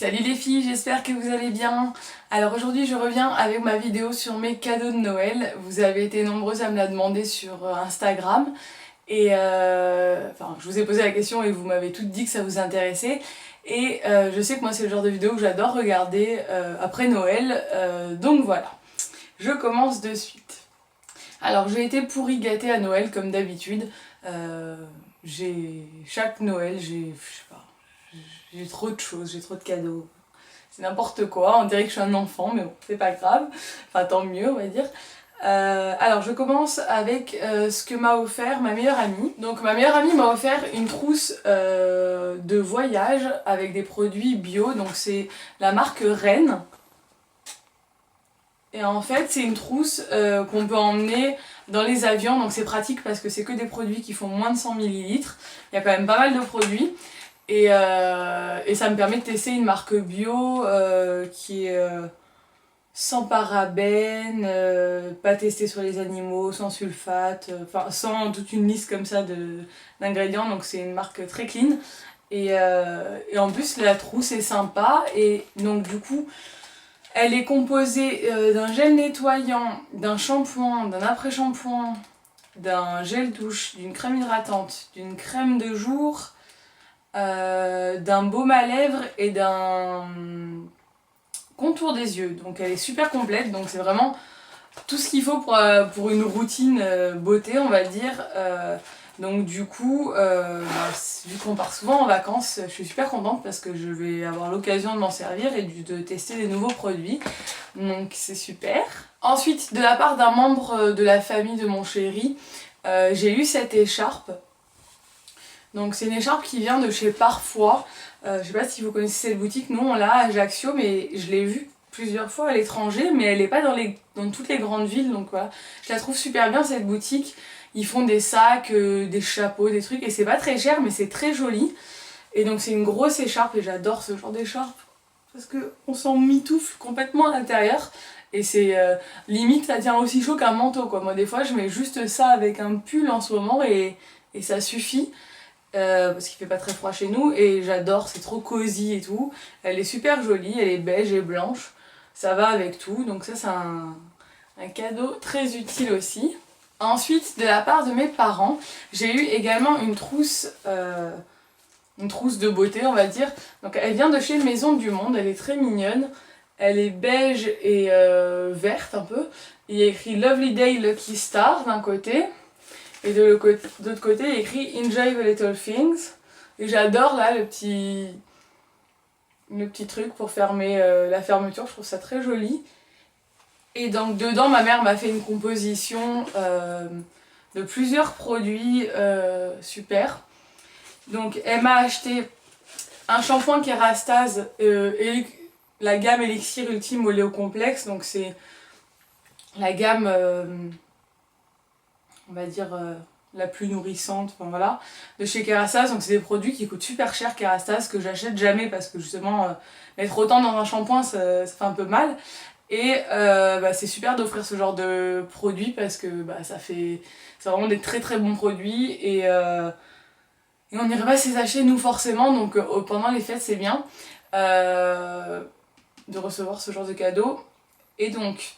Salut les filles, j'espère que vous allez bien. Alors aujourd'hui je reviens avec ma vidéo sur mes cadeaux de Noël. Vous avez été nombreuses à me la demander sur Instagram. Et enfin je vous ai posé la question et vous m'avez toutes dit que ça vous intéressait. Et je sais que moi c'est le genre de vidéo que j'adore regarder après Noël. Donc voilà, je commence de suite. Alors j'ai été pourri gâtée à Noël comme d'habitude. Chaque Noël je sais pas, j'ai trop de choses, j'ai trop de cadeaux. C'est n'importe quoi, on dirait que je suis un enfant, mais bon, c'est pas grave. Enfin, tant mieux, on va dire. Alors, je commence avec ce que m'a offert ma meilleure amie. Donc, ma meilleure amie m'a offert une trousse de voyage avec des produits bio. Donc, c'est la marque Rennes. Et en fait, c'est une trousse qu'on peut emmener dans les avions. Donc, c'est pratique parce que c'est que des produits qui font moins de 100 ml. Il y a quand même pas mal de produits. Et ça me permet de tester une marque bio qui est sans parabènes, pas testée sur les animaux, sans sulfate, enfin sans toute une liste comme ça d'ingrédients. Donc c'est une marque très clean. Et en plus la trousse est sympa. Et donc du coup elle est composée d'un gel nettoyant, d'un shampoing, d'un après-shampoing, d'un gel douche, d'une crème hydratante, d'une crème de jour, d'un baume à lèvres et d'un contour des yeux. Donc elle est super complète, donc c'est vraiment tout ce qu'il faut pour une routine beauté, on va dire. Donc du coup, vu qu'on part souvent en vacances, je suis super contente parce que je vais avoir l'occasion de m'en servir et de tester des nouveaux produits. Donc c'est super. Ensuite, de la part d'un membre de la famille de mon chéri, j'ai eu cette écharpe. Donc c'est une écharpe qui vient de chez Parfois. Je sais pas si vous connaissez cette boutique, nous on l'a à Ajaccio, mais je l'ai vue plusieurs fois à l'étranger, mais elle n'est pas dans toutes les grandes villes, donc voilà. Je la trouve super bien cette boutique. Ils font des sacs, des chapeaux, des trucs, et c'est pas très cher, mais c'est très joli. Et donc c'est une grosse écharpe, et j'adore ce genre d'écharpe, parce qu'on s'en mitoufle complètement à l'intérieur. Et c'est limite ça tient aussi chaud qu'un manteau quoi. Moi des fois je mets juste ça avec un pull en ce moment et ça suffit. Parce qu'il fait pas très froid chez nous et j'adore, c'est trop cosy et tout. Elle est super jolie, elle est beige et blanche, ça va avec tout, donc ça c'est un cadeau très utile aussi. Ensuite, de la part de mes parents, j'ai eu également une trousse de beauté on va dire. Donc elle vient de chez Maison du Monde, elle est très mignonne, elle est beige et verte un peu. Il y a écrit Lovely Day Lucky Star d'un côté. Et de l'autre côté, il y a écrit Enjoy the Little Things. Et j'adore là le petit truc pour fermer la fermeture, je trouve ça très joli. Et donc dedans, ma mère m'a fait une composition de plusieurs produits super. Donc elle m'a acheté un shampoing Kérastase, la gamme Elixir Ultime Oléo Complexe. Donc c'est la gamme... on va dire la plus nourrissante, enfin voilà, de chez Kérastase. Donc c'est des produits qui coûtent super cher Kérastase, que j'achète jamais parce que justement mettre autant dans un shampoing ça fait un peu mal. Et c'est super d'offrir ce genre de produits parce que c'est vraiment des très très bons produits et on n'irait pas se les acheter nous forcément, donc pendant les fêtes c'est bien de recevoir ce genre de cadeaux. Et donc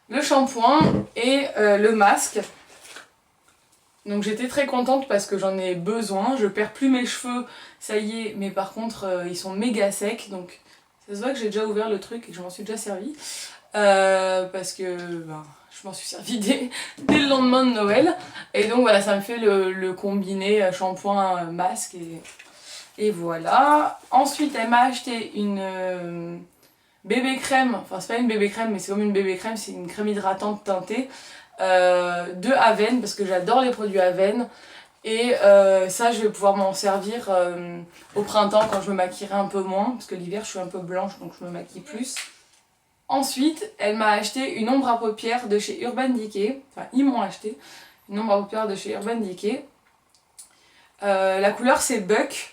le shampoing et le masque. Donc j'étais très contente parce que j'en ai besoin, je perds plus mes cheveux, ça y est, mais par contre ils sont méga secs, donc ça se voit que j'ai déjà ouvert le truc et que je m'en suis déjà servi. Parce que je m'en suis servi dès le lendemain de Noël. Et donc voilà, ça me fait le combiné shampoing masque et voilà. Ensuite elle m'a acheté une... bébé crème, enfin c'est pas une bébé crème mais c'est comme une bébé crème, c'est une crème hydratante teintée de Avène parce que j'adore les produits Avène et ça je vais pouvoir m'en servir au printemps quand je me maquillerai un peu moins parce que l'hiver je suis un peu blanche donc je me maquille plus. Ensuite elle m'a acheté une ombre à paupières de chez Urban Decay, enfin ils m'ont acheté une ombre à paupières de chez Urban Decay. La couleur c'est Buck.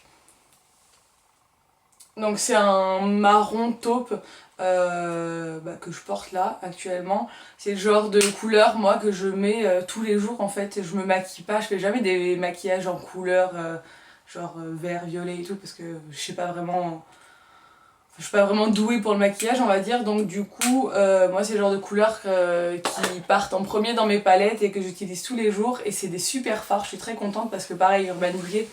Donc c'est un marron taupe que je porte là actuellement. C'est le genre de couleur moi que je mets tous les jours en fait. Je me maquille pas, je fais jamais des maquillages en couleur genre vert, violet et tout parce que je sais pas vraiment je suis pas vraiment douée pour le maquillage on va dire, donc du coup moi c'est le genre de couleurs qui partent en premier dans mes palettes et que j'utilise tous les jours, et c'est des super fards. Je suis très contente parce que pareil, Urban Decay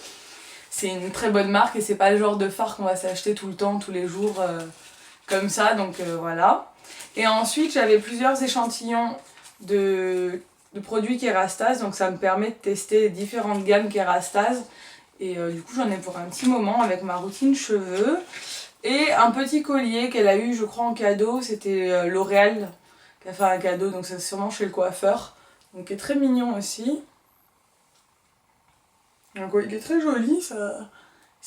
c'est une très bonne marque et c'est pas le genre de fard qu'on va s'acheter tout le temps, tous les jours comme ça, donc voilà. Et ensuite j'avais plusieurs échantillons de produits Kérastase, donc ça me permet de tester différentes gammes Kérastase. Et du coup j'en ai pour un petit moment avec ma routine cheveux. Et un petit collier qu'elle a eu je crois en cadeau, c'était L'Oréal qui a fait un cadeau, donc c'est sûrement chez le coiffeur. Donc qui est très mignon aussi. Donc il est très joli, ça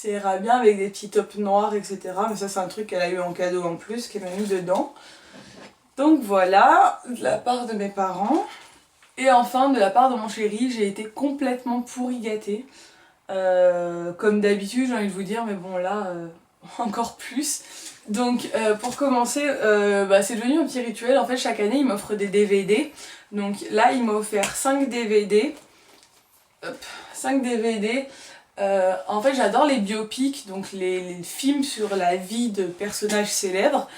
ira bien avec des petits tops noirs etc. Mais ça c'est un truc qu'elle a eu en cadeau en plus, qu'elle m'a mis dedans. Donc voilà, de la part de mes parents. Et enfin de la part de mon chéri, j'ai été complètement pourri gâtée. Comme d'habitude j'ai envie de vous dire, mais bon là encore plus. Donc pour commencer, c'est devenu un petit rituel. En fait chaque année il m'offre des DVD. Donc là il m'a offert 5 DVD. Hop, 5 DVD. En fait j'adore les biopics, donc les films sur la vie de personnages célèbres.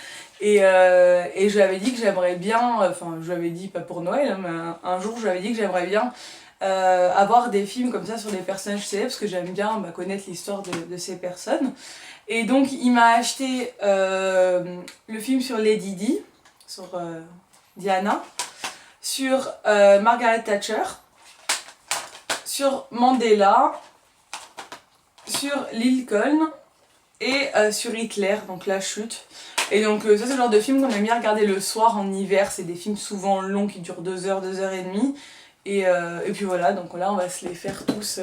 Et je lui avais dit que j'aimerais bien, enfin je lui avais dit pas pour Noël, mais un jour je lui avais dit que j'aimerais bien avoir des films comme ça sur des personnages célèbres, parce que j'aime bien connaître l'histoire de ces personnes. Et donc il m'a acheté le film sur Lady Di, sur Diana, sur Margaret Thatcher, sur Mandela, sur Lincoln et sur Hitler, donc la chute. Et donc ça c'est le genre de film qu'on aime bien regarder le soir en hiver, c'est des films souvent longs qui durent 2 heures, 2 heures et demie. Et puis voilà, donc là on va se les faire tous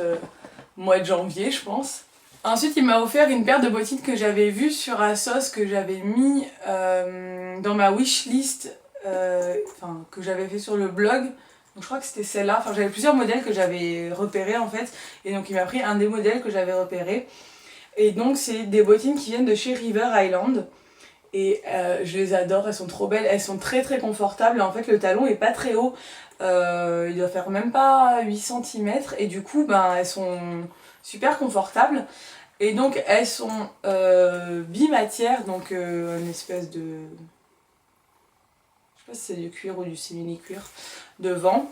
au mois de janvier je pense. Ensuite il m'a offert une paire de bottines que j'avais vues sur Asos, que j'avais mis dans ma wishlist, que j'avais fait sur le blog. Donc je crois que c'était celle-là, enfin j'avais plusieurs modèles que j'avais repérés en fait. Et donc il m'a pris un des modèles que j'avais repéré. Et donc c'est des bottines qui viennent de chez River Island. Et je les adore, elles sont trop belles, elles sont très très confortables. En fait le talon est pas très haut, il doit faire même pas 8 cm. Et du coup elles sont super confortables. Et donc elles sont bimatières, donc une espèce de... je sais pas si c'est du cuir ou du simili-cuir devant.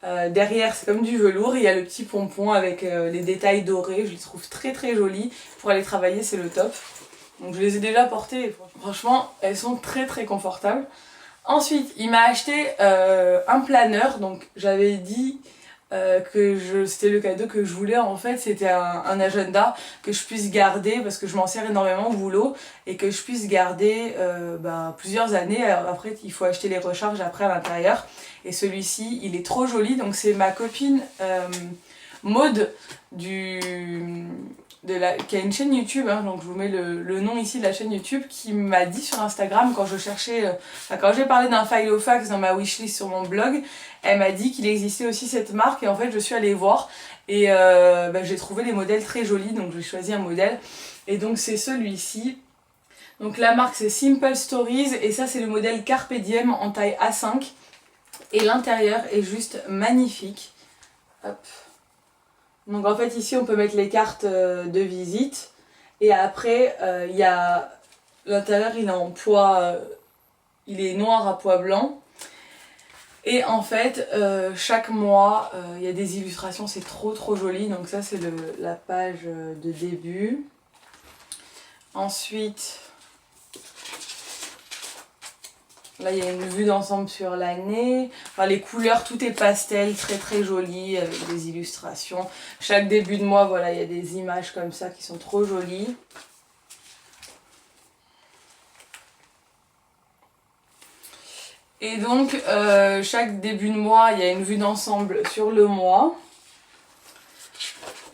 Derrière c'est comme du velours, il y a le petit pompon avec les détails dorés, je les trouve très très jolis. Pour aller travailler c'est le top. Donc je les ai déjà portées et franchement elles sont très très confortables. Ensuite il m'a acheté un planeur, donc j'avais dit que c'était le cadeau que je voulais en fait, c'était un agenda que je puisse garder parce que je m'en sers énormément au boulot et que je puisse garder plusieurs années. Alors après il faut acheter les recharges après à l'intérieur, et celui-ci il est trop joli. Donc c'est ma copine Maude qui a une chaîne YouTube, hein, donc je vous mets le nom ici de la chaîne YouTube, qui m'a dit sur Instagram quand je cherchais, quand j'ai parlé d'un Filofax dans ma wishlist sur mon blog, elle m'a dit qu'il existait aussi cette marque, et en fait je suis allée voir et j'ai trouvé les modèles très jolis, donc j'ai choisi un modèle et donc c'est celui-ci. Donc la marque c'est Simple Stories et ça c'est le modèle Carpe Diem en taille A5 et l'intérieur est juste magnifique. Hop. Donc en fait ici on peut mettre les cartes de visite, et après il y a l'intérieur, il est en poids, il est noir à pois blanc, et en fait chaque mois il y a des illustrations, c'est trop trop joli. Donc ça c'est la page de début. Ensuite là il y a une vue d'ensemble sur l'année, enfin, les couleurs, tout est pastel, très très joli avec des illustrations. Chaque début de mois, voilà, il y a des images comme ça qui sont trop jolies. Et donc chaque début de mois, il y a une vue d'ensemble sur le mois.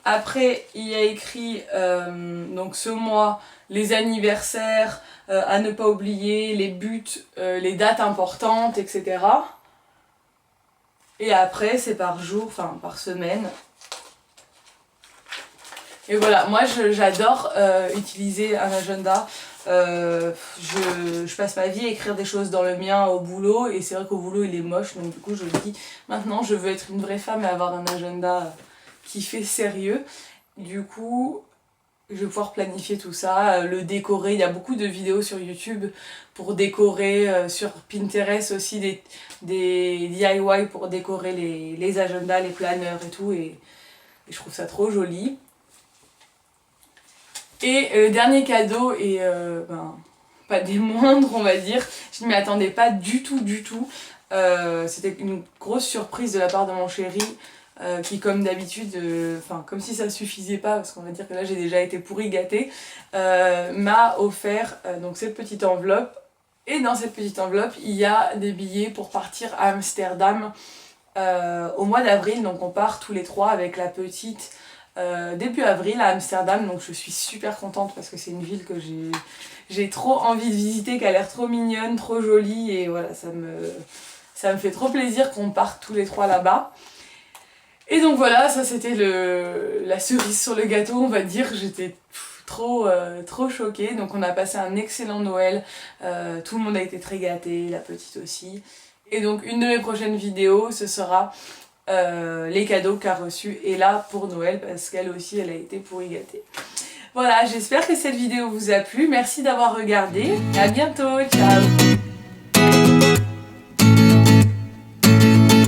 Après il y a écrit donc ce mois, les anniversaires à ne pas oublier, les buts, les dates importantes, etc. Et après c'est par jour, enfin par semaine. Et voilà, moi j'adore utiliser un agenda. Je passe ma vie à écrire des choses dans le mien au boulot, et c'est vrai qu'au boulot il est moche, donc du coup je me dis maintenant je veux être une vraie femme et avoir un agenda qui fait sérieux. Du coup je vais pouvoir planifier tout ça, le décorer. Il y a beaucoup de vidéos sur YouTube pour décorer, sur Pinterest aussi des DIY pour décorer les agendas, les planners et tout. Et je trouve ça trop joli. Et le dernier cadeau, et pas des moindres on va dire, je ne m'y attendais pas du tout. C'était une grosse surprise de la part de mon chéri. Qui comme d'habitude, comme si ça suffisait pas, parce qu'on va dire que là j'ai déjà été pourri gâtée, m'a offert donc cette petite enveloppe. Et dans cette petite enveloppe, il y a des billets pour partir à Amsterdam au mois d'avril. Donc on part tous les trois avec la petite début avril à Amsterdam. Donc je suis super contente parce que c'est une ville que j'ai trop envie de visiter, qui a l'air trop mignonne, trop jolie. Et voilà, ça me fait trop plaisir qu'on parte tous les trois là-bas. Et donc voilà, ça c'était la cerise sur le gâteau, on va dire. J'étais trop choquée. Donc on a passé un excellent Noël. Tout le monde a été très gâté, la petite aussi. Et donc une de mes prochaines vidéos, ce sera les cadeaux qu'a reçu Ella pour Noël, parce qu'elle aussi, elle a été pourri gâtée. Voilà, j'espère que cette vidéo vous a plu. Merci d'avoir regardé. À bientôt, ciao.